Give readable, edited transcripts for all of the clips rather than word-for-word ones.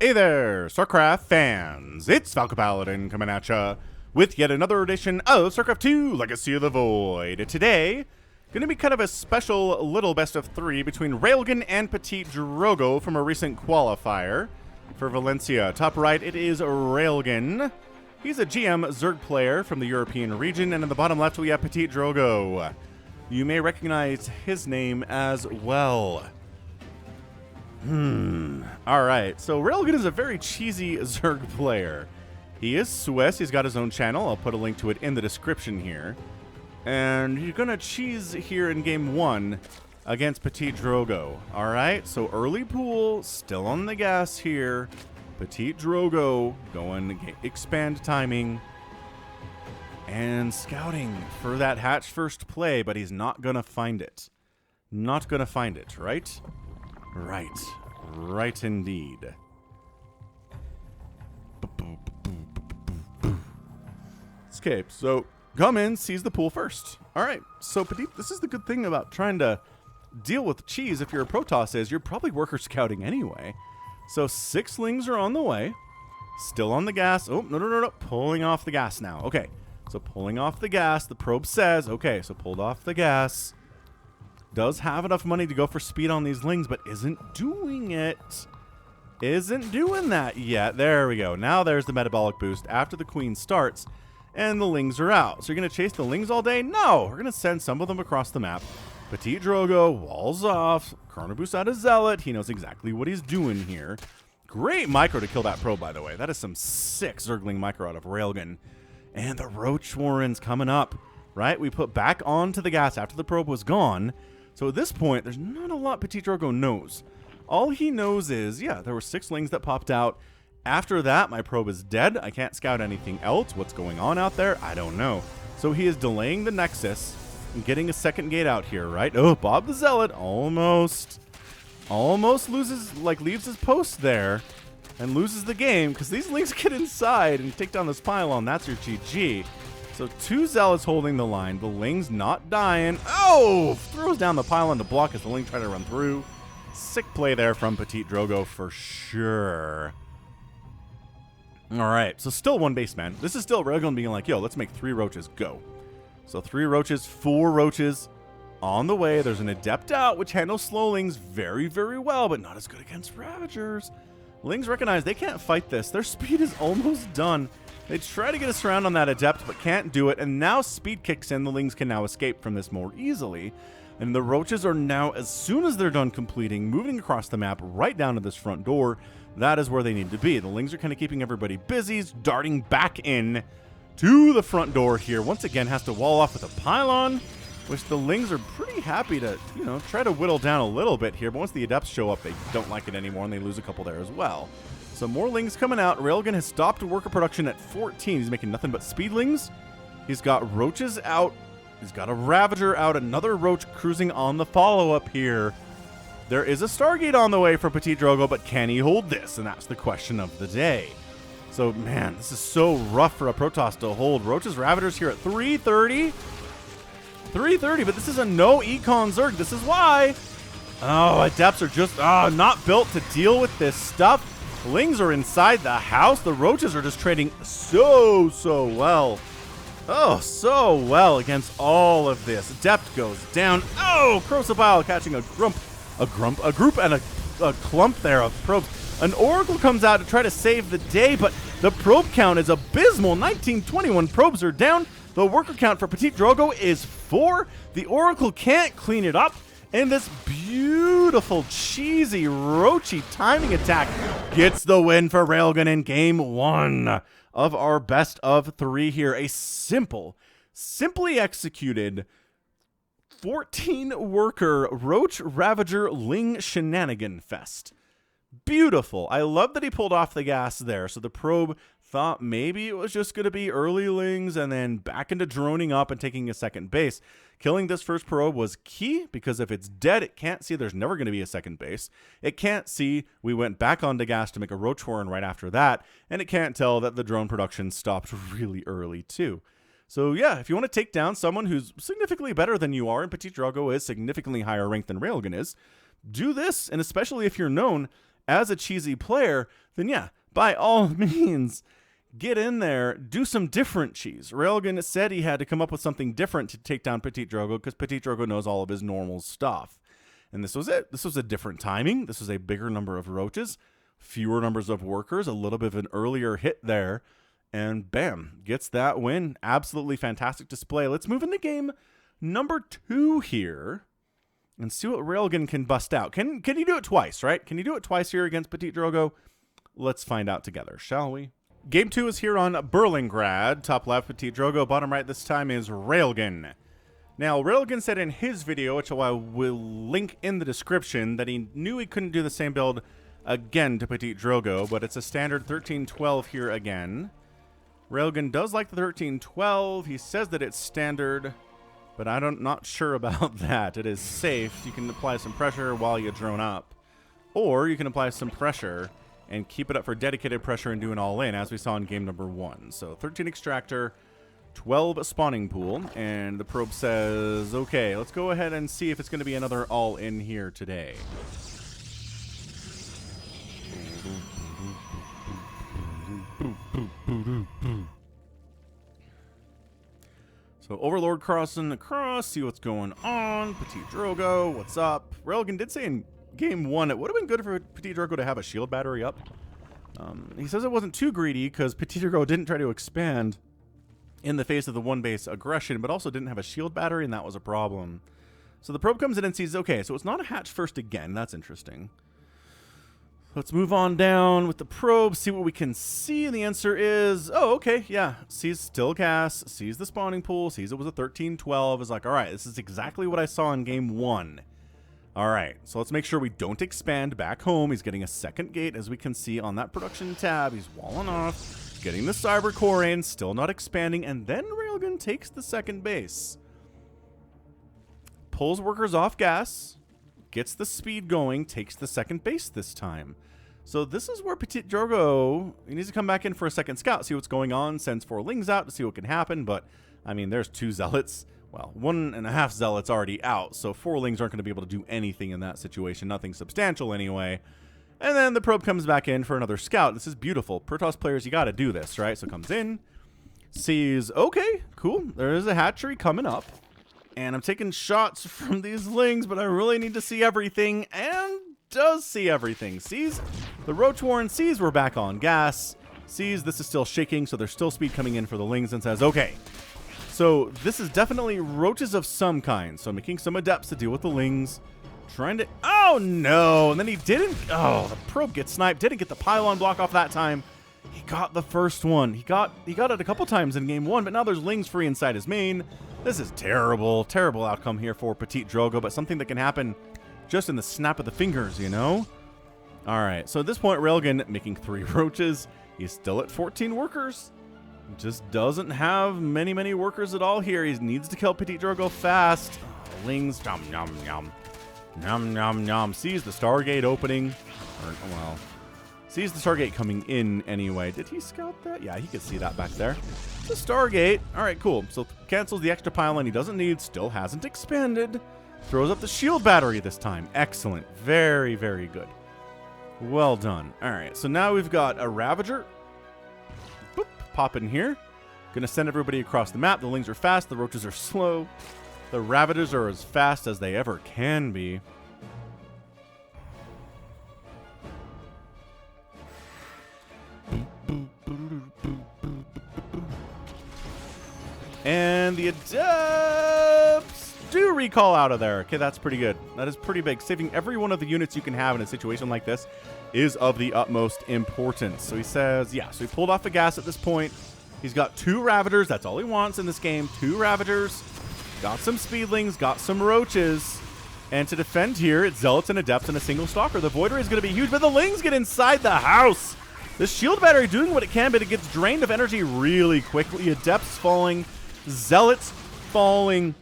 Hey there, StarCraft fans! It's Falcon Paladin coming at ya with yet another edition of StarCraft 2 Legacy of the Void. Today, gonna be kind of a special little best of three between Railgan and PtitDrogo from a recent qualifier for Valencia. Top right, it is Railgan. He's a GM Zerg player from the European region, and in the bottom left, we have PtitDrogo. You may recognize his name as well. Alright, so Railgan is a very cheesy Zerg player. He is Swiss, he's got his own channel, I'll put a link to it in the description here. And you're gonna cheese here in game 1 against PtitDrogo. Alright, so early pool, still on the gas here. PtitDrogo going expand timing. And scouting for that hatch first play, but he's not gonna find it. Not gonna find it, right? Right indeed. Escape. So, come in, sees the pool first. Alright, so Petit, this is the good thing about trying to deal with cheese if you're a Protoss is you're probably worker scouting anyway. So, 6 lings are on the way. Still on the gas. Oh, no. Pulling off the gas now. Okay, so pulling off the gas. The probe says, okay, so pulled off the gas. Does have enough money to go for speed on these lings, but isn't doing it. Isn't doing that yet. There we go. Now there's the metabolic boost after the queen starts, and the lings are out. So you're going to chase the lings all day? No. We're going to send some of them across the map. PtitDrogo walls off. Chrono boost out of Zealot. He knows exactly what he's doing here. Great micro to kill that probe, by the way. That is some sick Zergling micro out of Railgan. And the Roach Warren's coming up, right? We put back onto the gas after the probe was gone. So at this point, there's not a lot PtitDrogo knows. All he knows is, yeah, there were 6 lings that popped out. After that, my probe is dead. I can't scout anything else. What's going on out there? I don't know. So he is delaying the Nexus and getting a second gate out here, right? Oh, Bob the Zealot almost loses, leaves his post there and loses the game because these lings get inside and take down this pylon. That's your GG. So 2 Zealots holding the line. The ling's not dying. Oh! Throws down the pylon to block as the ling try to run through. Sick play there from PtitDrogo for sure. Alright, so still 1 base, man. This is still Railgun being like, yo, let's make 3 roaches, go. So 3 roaches, 4 roaches on the way. There's an Adept out, which handles slow lings very, very well, but not as good against Ravagers. Lings recognize they can't fight this. Their speed is almost done. They try to get us around on that Adept, but can't do it, and now speed kicks in. The lings can now escape from this more easily, and the roaches are now, as soon as they're done completing, moving across the map right down to this front door. That is where they need to be. The lings are kind of keeping everybody busy, darting back in to the front door here. Once again, has to wall off with a pylon, which the lings are pretty happy to, try to whittle down a little bit here, but once the Adepts show up, they don't like it anymore, and they lose a couple there as well. So more lings coming out. Railgun has stopped worker production at 14. He's making nothing but speedlings. He's got roaches out. He's got a Ravager out. Another roach cruising on the follow-up here. There is a Stargate on the way for PtitDrogo, but can he hold this? And that's the question of the day. So, man, this is so rough for a Protoss to hold. Roaches, Ravagers here at 330. 330, but this is a no econ Zerg. This is why. Oh, Adepts are just not built to deal with this stuff. Lings are inside the house. The roaches are just trading so well. Oh, so well against all of this. Adept goes down. Oh, Crocodile catching a group and a clump there of probes. An Oracle comes out to try to save the day, but the probe count is abysmal. 1921 probes are down. The worker count for PtitDrogo is 4. The Oracle can't clean it up. And this beautiful, cheesy, roachy timing attack gets the win for Railgun in game 1 of our best of 3 here. A simply executed 14-worker Roach Ravager Ling shenanigan fest. Beautiful. I love that he pulled off the gas there. So the probe thought maybe it was just going to be early lings and then back into droning up and taking a second base. Killing this first probe was key because if it's dead, it can't see there's never going to be a second base. It can't see we went back onto gas to make a Roach Warren right after that, and it can't tell that the drone production stopped really early too. So yeah, if you want to take down someone who's significantly better than you are, and PtitDrogo is significantly higher ranked than Railgun is, do this, and especially if you're known, as a cheesy player, then yeah, by all means, get in there, do some different cheese. Railgan said he had to come up with something different to take down PtitDrogo because PtitDrogo knows all of his normal stuff. And this was it. This was a different timing. This was a bigger number of roaches, fewer numbers of workers, a little bit of an earlier hit there, and bam, gets that win. Absolutely fantastic display. Let's move into game number 2 here and see what Railgan can bust out. Can you do it twice, right? Can you do it twice here against PtitDrogo? Let's find out together, shall we? Game 2 is here on Berlingrad. Top left, PtitDrogo. Bottom right this time is Railgan. Now, Railgan said in his video, which I will link in the description, that he knew he couldn't do the same build again to PtitDrogo, but it's a standard 13-12 here again. Railgan does like the 13-12. He says that it's standard, but I'm not sure about that. It is safe. You can apply some pressure while you drone up, or you can apply some pressure and keep it up for dedicated pressure and do an all-in, as we saw in game number 1. So 13 extractor, 12 spawning pool, and the probe says, okay, let's go ahead and see if it's going to be another all-in here today. So Overlord crossing across, see what's going on. PtitDrogo, what's up? Railgan did say in game 1 it would have been good for PtitDrogo to have a shield battery up. He says it wasn't too greedy because PtitDrogo didn't try to expand in the face of the one-base aggression, but also didn't have a shield battery, and that was a problem. So the probe comes in and sees, okay, so it's not a hatch first again. That's interesting. Let's move on down with the probe, see what we can see, and the answer is, oh, okay, yeah. Sees still gas, sees the spawning pool, sees it was a 13-12, is like, all right, this is exactly what I saw in game 1. All right, so let's make sure we don't expand back home. He's getting a second gate, as we can see on that production tab. He's walling off, getting the cyber core in, still not expanding, and then Railgan takes the second base. Pulls workers off gas, gets the speed going, takes the second base this time. So this is where PtitDrogo, he needs to come back in for a second scout, see what's going on, sends 4 lings out to see what can happen, but, I mean, there's 2 zealots. Well, 1.5 zealots already out, so 4 lings aren't going to be able to do anything in that situation, nothing substantial anyway. And then the probe comes back in for another scout. This is beautiful. Protoss players, you got to do this, right? So comes in, sees, okay, cool, there is a hatchery coming up. And I'm taking shots from these lings, but I really need to see everything, and does see everything. Sees the roach warren, sees we're back on gas, sees this is still shaking, so there's still speed coming in for the lings, and says, okay. So this is definitely roaches of some kind. So making some adepts to deal with the lings, trying to, oh no, and then he didn't, oh, the probe gets sniped, didn't get the pylon block off that time. He got the first one. He got it a couple times in game 1, but now there's lings free inside his main. This is terrible, terrible outcome here for PtitDrogo, but something that can happen just in the snap of the fingers, you know? All right, so at this point, Railgan making 3 roaches. He's still at 14 workers. Just doesn't have many workers at all here. He needs to kill PtitDrogo fast. Oh, lings, yum, yum, yum. Yum, yum, yum. Sees the Stargate opening. Or, well, sees the Stargate coming in anyway. Did he scout that? Yeah, he could see that back there. The Stargate. All right, cool. So cancels the extra pylon he doesn't need. Still hasn't expanded. Throws up the shield battery this time. Excellent. Very, very good. Well done. All right, so now we've got a Ravager. Boop, pop in here. Gonna send everybody across the map. The lings are fast. The roaches are slow. The Ravagers are as fast as they ever can be. And the Adepts do recall out of there. Okay, that's pretty good. That is pretty big. Saving every one of the units you can have in a situation like this is of the utmost importance. So he says, yeah, so he pulled off the gas at this point. He's got 2 Ravagers. That's all he wants in this game. 2 Ravagers. Got some Speedlings. Got some Roaches. And to defend here, it's Zealots and Adepts and a single Stalker. The Void Ray is going to be huge, but the Lings get inside the house. The shield battery doing what it can, but it gets drained of energy really quickly. Adepts falling. Zealots falling.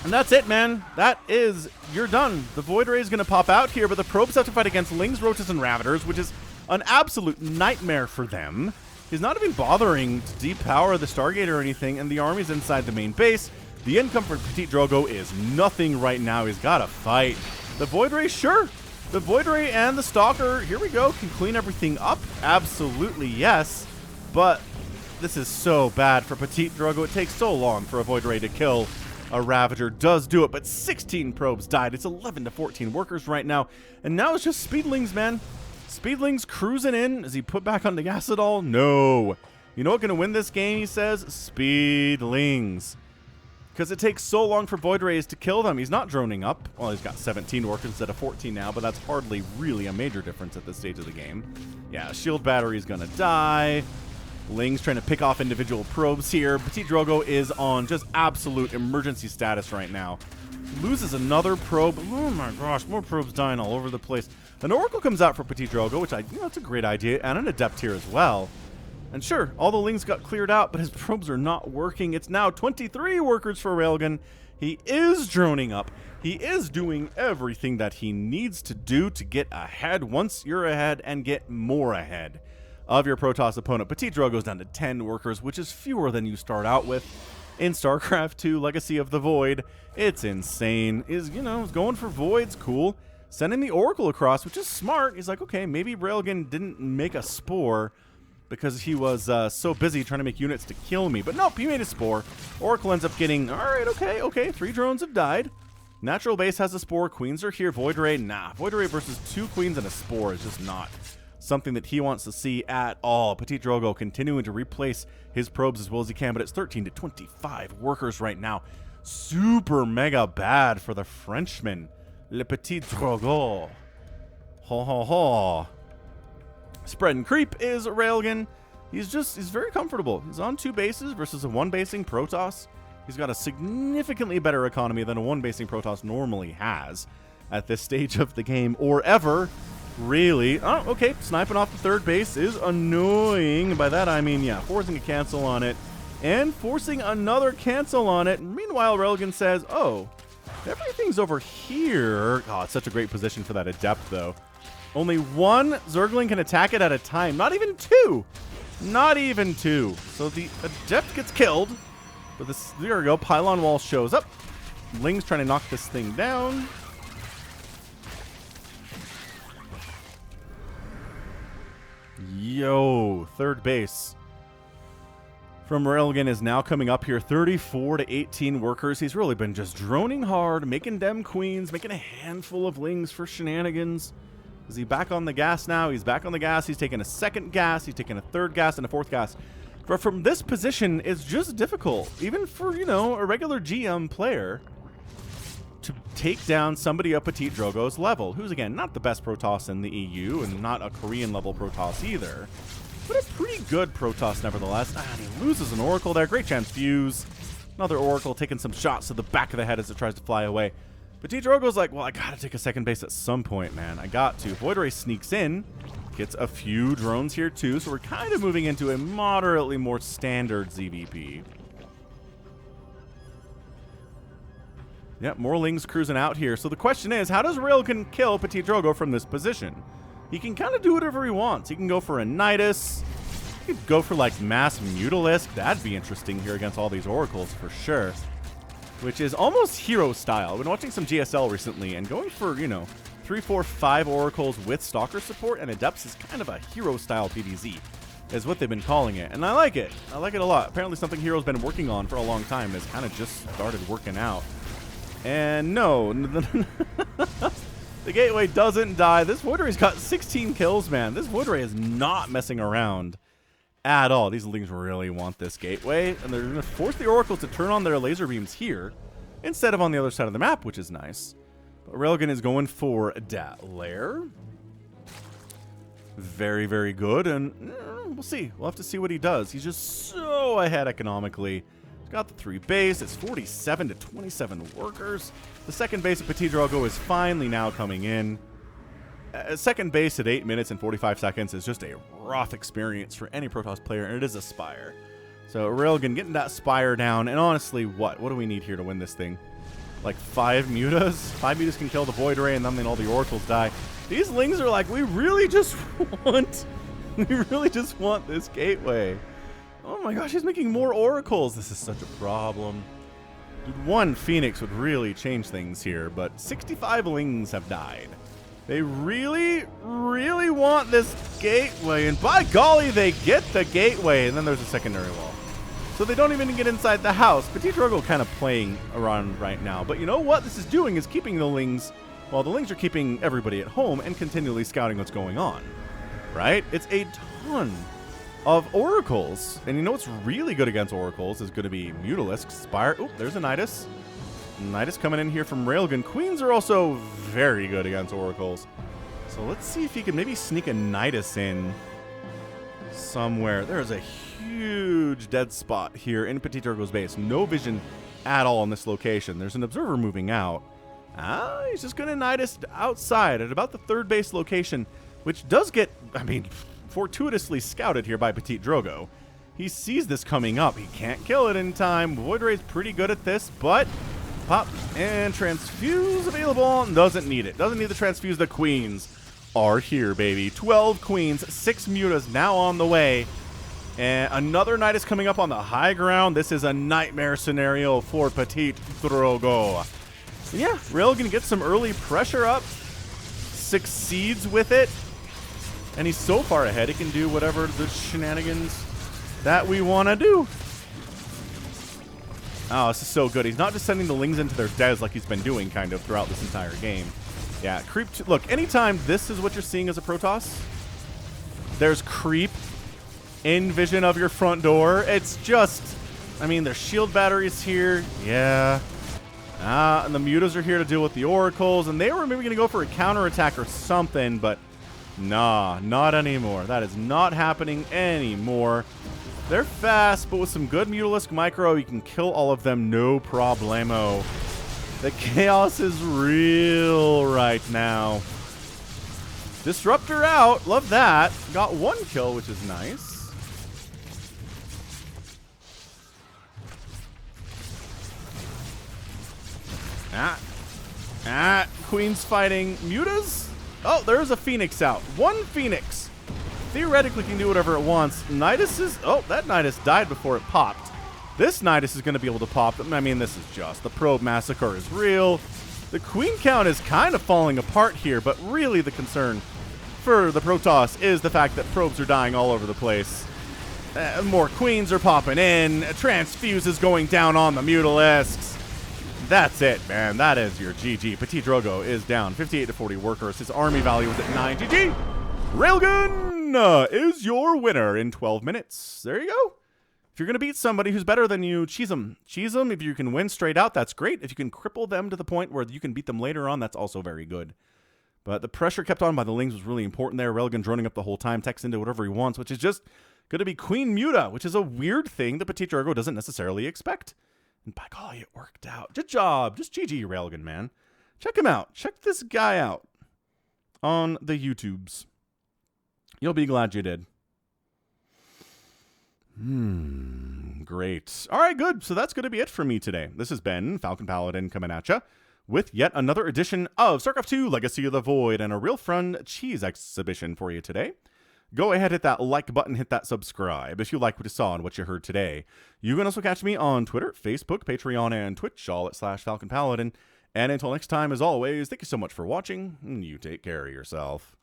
And that's it, man. That is, you're done. The Void Ray is going to pop out here, but the probes have to fight against Lings, Roaches, and Ravagers, which is an absolute nightmare for them. He's not even bothering to depower the Stargate or anything, and the army's inside the main base. The income for PtitDrogo is nothing right now. He's got to fight. The Void Ray, sure. The Void Ray and the Stalker, here we go, can clean everything up. Absolutely, yes. But this is so bad for PtitDrogo. It takes so long for a Void Ray to kill. A Ravager does do it, but 16 probes died. It's 11 to 14 workers right now. And now it's just Speedlings, man. Speedlings cruising in. Is he put back on the gas at all? No. You know what's going to win this game, he says? Speedlings. Because it takes so long for Void Rays to kill them. He's not droning up. Well, he's got 17 workers instead of 14 now, but that's hardly really a major difference at this stage of the game. Yeah, shield battery's going to die. Ling's trying to pick off individual probes here. PtitDrogo is on just absolute emergency status right now. Loses another probe. Oh my gosh, more probes dying all over the place. An Oracle comes out for PtitDrogo, which that's a great idea, and an Adept here as well. And sure, all the Lings got cleared out, but his probes are not working. It's now 23 workers for Railgan. He is droning up. He is doing everything that he needs to do to get ahead once you're ahead and get more ahead of your Protoss opponent. PtitDrogo's down to 10 workers, which is fewer than you start out with in StarCraft 2 Legacy of the Void. It's insane. Is going for Voids, cool. Sending the Oracle across, which is smart. He's like, okay, maybe Railgan didn't make a Spore because he was so busy trying to make units to kill me. But nope, he made a Spore. Oracle ends up getting, all right, okay. 3 drones have died. Natural Base has a Spore. Queens are here. Void Ray, nah. Void Ray versus 2 Queens and a Spore is just not something that he wants to see at all. PtitDrogo continuing to replace his probes as well as he can, but it's 13 to 25 workers right now. Super mega bad for the Frenchman. Le PtitDrogo. Ho. Spread and creep is Railgan. He's very comfortable. He's on 2 bases versus a 1-basing Protoss. He's got a significantly better economy than a 1-basing Protoss normally has at this stage of the game, or ever, really. Oh, okay, sniping off the 3rd base is annoying. By that I mean, yeah, forcing a cancel on it and forcing another cancel on it. Meanwhile, Railgan says, oh, everything's over here. Oh, it's such a great position for that Adept, though. Only 1 Zergling can attack it at a time. Not even 2. Not even 2. So the Adept gets killed. But there we go. Pylon wall shows up. Ling's trying to knock this thing down. Yo, 3rd base from Railgan is now coming up here. 34 to 18 workers. He's really been just droning hard, making them queens, making a handful of Lings for shenanigans. Is he back on the gas now? He's back on the gas. He's taking a 2nd gas. He's taking a 3rd gas and a 4th gas. But from this position, it's just difficult, even for, a regular GM player, to take down somebody of PtitDrogo's level, who's, again, not the best Protoss in the EU and not a Korean-level Protoss either, but a pretty good Protoss nevertheless. And he loses an Oracle there. Great chance fuse. Another Oracle taking some shots to the back of the head as it tries to fly away. PtitDrogo's like, well, I gotta take a 2nd base at some point, man. I got to. Void Ray sneaks in. Gets a few drones here, too, so we're kind of moving into a moderately more standard ZVP. Yep, more Lings cruising out here. So the question is, how does Railgan kill PtitDrogo from this position? He can kind of do whatever he wants. He can go for a Nidus. He could go for, like, Mass Mutalisk. That'd be interesting here against all these Oracles, for sure. Which is almost hero style. I've been watching some GSL recently, and going for, 3, 4, 5 Oracles with Stalker support and Adepts is kind of a hero-style PDZ, is what they've been calling it. And I like it. I like it a lot. Apparently something Hero's been working on for a long time has kind of just started working out. And no, the Gateway doesn't die. This Void Ray's got 16 kills, man. This Void Ray is not messing around at all. These Lings really want this Gateway, and they're going to force the Oracles to turn on their laser beams here instead of on the other side of the map, which is nice. But Railgan is going for that lair. Very, very good, and we'll see. We'll have to see what he does. He's just so ahead economically. He's got the 3 base. It's 47 to 27 workers. The 2nd base of PtitDrogo is finally now coming in. 2nd base at 8 minutes and 45 seconds is just a rough experience for any Protoss player, and it is a Spire. So Railgan getting that Spire down, and honestly, what do we need here to win this thing? Like 5 mutas? 5 mutas can kill the Void Ray, and then all the Oracles die. These Lings are like, we really just want this Gateway. Oh my gosh, he's making more Oracles. This is such a problem. Dude, 1 Phoenix would really change things here, but 65 Lings have died. They really, really want this gateway, and by golly, they get the gateway, and then there's a secondary wall. So they don't even get inside the house. PtitDrogo kind of playing around right now. But you know what this is doing is keeping the Lings, well, the Lings are keeping everybody at home and continually scouting what's going on, right? It's a ton of oracles. And you know what's really good against oracles is going to be Mutalisk, Spire. Oop, there's a Nidus. Nidus coming in here from Railgan. Queens are also very good against oracles. So let's see if he can maybe sneak a Nidus in somewhere. There's a huge dead spot here in PtitDrogo's base. No vision at all in this location. There's an observer moving out. He's just going to Nidus outside at about the third base location, which does get, I mean, fortuitously scouted here by PtitDrogo. He sees this coming up. He can't kill it in time. Void Ray's pretty good at this, but pop and transfuse available. Doesn't need it. Doesn't need the transfuse. The queens are here, baby. 12 queens, 6 mutas now on the way. And another Nidus coming up on the high ground. This is a nightmare scenario for PtitDrogo. Yeah, Railgan gets some early pressure up, succeeds with it, and he's so far ahead he can do whatever the shenanigans that we want to do. Oh, this is so good. He's not just sending the Lings into their des like he's been doing kind of throughout this entire game. Yeah, creep. Look, anytime this is what you're seeing as a Protoss, there's creep in vision of your front door. It's just, I mean, there's shield batteries here. Yeah. And the mutas are here to deal with the oracles, and they were maybe going to go for a counterattack or something, but nah, not anymore. That is not happening anymore. They're fast, but with some good Mutalisk Micro, you can kill all of them no problemo. The chaos is real right now. Disruptor out. Love that. Got one kill, which is nice. Queen's fighting mutas. Oh, there's a Phoenix out. One Phoenix. Theoretically can do whatever it wants. Nidus is... Oh, that Nidus died before it popped. This Nidus is going to be able to pop. I mean, this is just... The probe massacre is real. The queen count is kind of falling apart here, but really the concern for the Protoss is the fact that probes are dying all over the place. More queens are popping in. Transfuse is going down on the Mutalisks. That's it, man. That is your GG. PtitDrogo is down 58-40 workers. His army value is at 9. GG. Railgun is your winner in 12 minutes. There you go. If you're going to beat somebody who's better than you, cheese them. Cheese them. If you can win straight out, that's great. If you can cripple them to the point where you can beat them later on, that's also very good. But the pressure kept on by the Lings was really important there. Railgun droning up the whole time, techs into whatever he wants, which is just going to be Queen Muta, which is a weird thing that PtitDrogo doesn't necessarily expect. And by golly, it worked out. Good job. Just GG, Railgun, man. Check him out. Check this guy out on the YouTubes. You'll be glad you did. Great. All right, good. So that's going to be it for me today. This has been Falcon Paladin coming at ya with yet another edition of StarCraft 2 Legacy of the Void and a real fun cheese exhibition for you today. Go ahead, hit that like button, hit that subscribe if you like what you saw and what you heard today. You can also catch me on Twitter, Facebook, Patreon, and Twitch, all at /FalconPaladin. And until next time, as always, thank you so much for watching, and you take care of yourself.